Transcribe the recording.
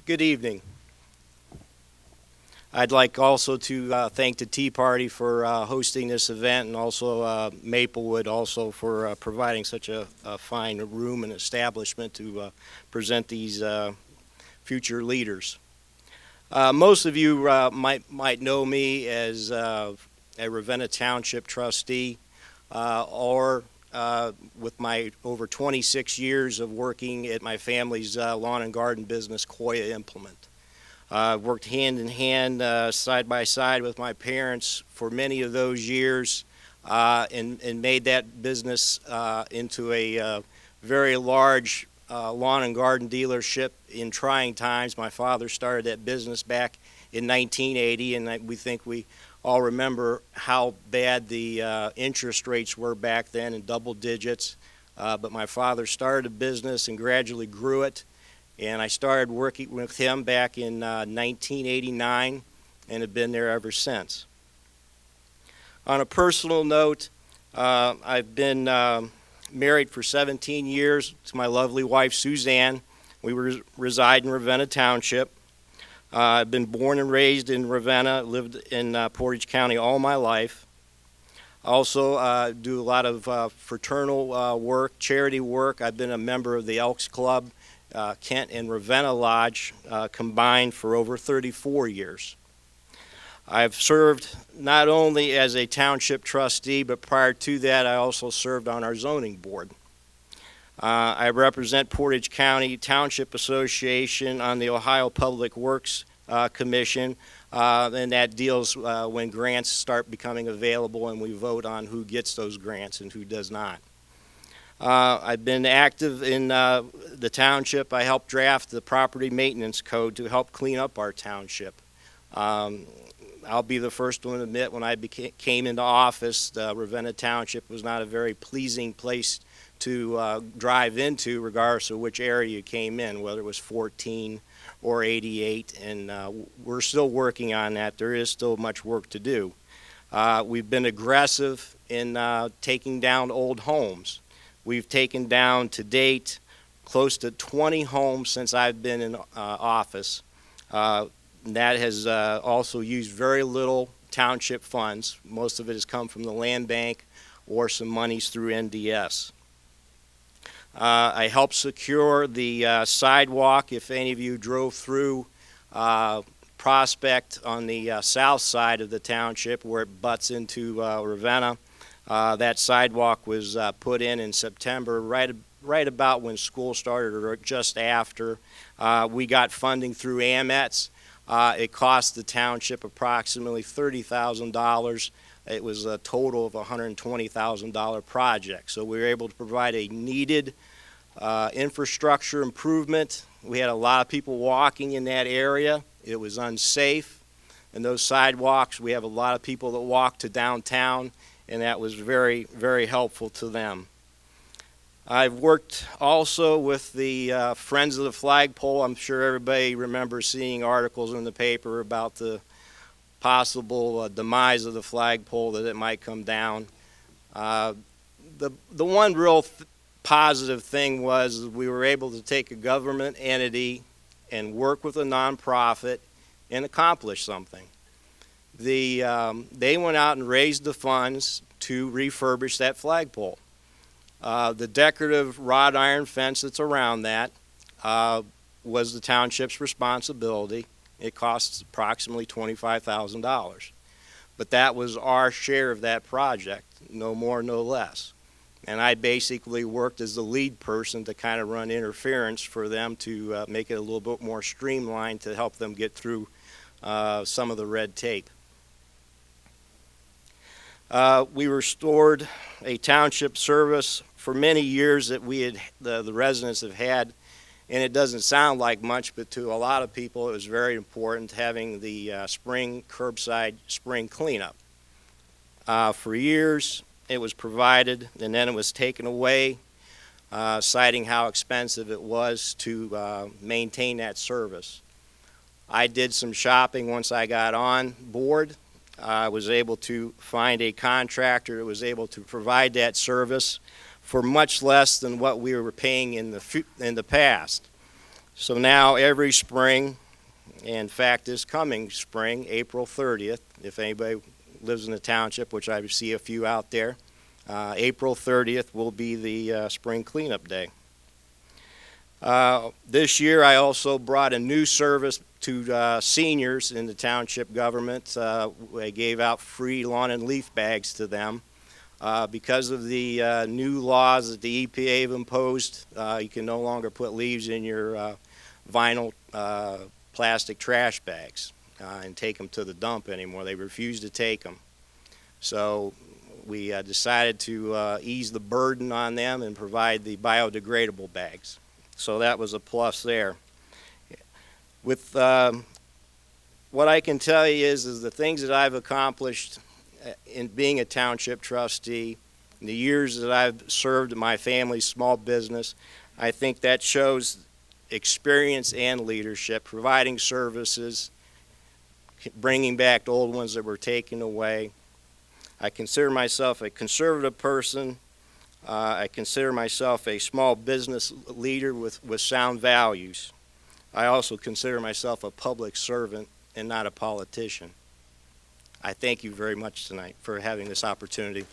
Good evening. I'd like also to thank the Tea Party for hosting this event, and also Maplewood also for providing such a fine room and establishment to present these future leaders. Most of you might know me as a Ravenna Township trustee, or with my over 26 years of working at my family's lawn and garden business, Coia Implement. I've worked hand in hand, side by side with my parents for many of those years, and made that business into a very large lawn and garden dealership in trying times. My father started that business back in 1980, and we think we all remember how bad the interest rates were back then, in double digits. But my father started a business and gradually grew it. And I started working with him back in 1989 and have been there ever since. On a personal note, I've been married for 17 years to my lovely wife, Suzanne. We reside in Ravenna Township. I've been born and raised in Ravenna, lived in Portage County all my life. I also do a lot of fraternal work, charity work. I've been a member of the Elks Club, Kent and Ravenna Lodge combined for over 34 years. I've served not only as a township trustee, but prior to that I also served on our zoning board. I represent Portage County Township Association on the Ohio Public Works Commission, and that deals when grants start becoming available and we vote on who gets those grants and who does not. I've been active in the township. I helped draft the property maintenance code to help clean up our township. I'll be the first one to admit, when I came into office, Ravenna Township was not a very pleasing place to drive into, regardless of which area you came in, whether it was 14 or 88, and we're still working on that. There is still much work to do. We've been aggressive in taking down old homes. We've taken down to date close to 20 homes since I've been in office. That has also used very little township funds. Most of it has come from the land bank or some monies through NDS. I helped secure the sidewalk. If any of you drove through Prospect on the south side of the township where it butts into Ravenna, that sidewalk was put in September, right about when school started, or just after. We got funding through AMETS. It cost the township approximately $30,000. It was a total of a $120,000 project. So we were able to provide a needed infrastructure improvement. We had a lot of people walking in that area. It was unsafe. And those sidewalks, we have a lot of people that walk to downtown, and that was very, very helpful to them. I've worked also with the Friends of the Flagpole. I'm sure everybody remembers seeing articles in the paper about the possible demise of the flagpole, that it might come down. The one real positive thing was we were able to take a government entity and work with a nonprofit and accomplish something. They went out and raised the funds to refurbish that flagpole. The decorative wrought iron fence that's around that was the township's responsibility. It costs approximately $25,000. But that was our share of that project, no more, no less. And I basically worked as the lead person to kind of run interference for them to make it a little bit more streamlined to help them get through some of the red tape. We restored a township service for many years that the residents have had, and it doesn't sound like much, but to a lot of people it was very important, having the spring curbside spring cleanup. For years it was provided, and then it was taken away, citing how expensive it was to maintain that service. I did some shopping once I got on board. I was able to find a contractor that was able to provide that service for much less than what we were paying in the past. So now every spring, in fact this coming spring, April 30th, if anybody lives in the township, which I see a few out there, April 30th will be the spring cleanup day. This year I also brought a new service to seniors in the township government. I gave out free lawn and leaf bags to them. Because of the new laws that the EPA have imposed, you can no longer put leaves in your vinyl plastic trash bags and take them to the dump anymore. They refuse to take them. So we decided to ease the burden on them and provide the biodegradable bags. So that was a plus there. With what I can tell you is the things that I've accomplished in being a township trustee, in the years that I've served my family's small business, I think that shows experience and leadership, providing services, bringing back the old ones that were taken away. I consider myself a conservative person. I consider myself a small business leader with sound values. I also consider myself a public servant and not a politician. I thank you very much tonight for having this opportunity.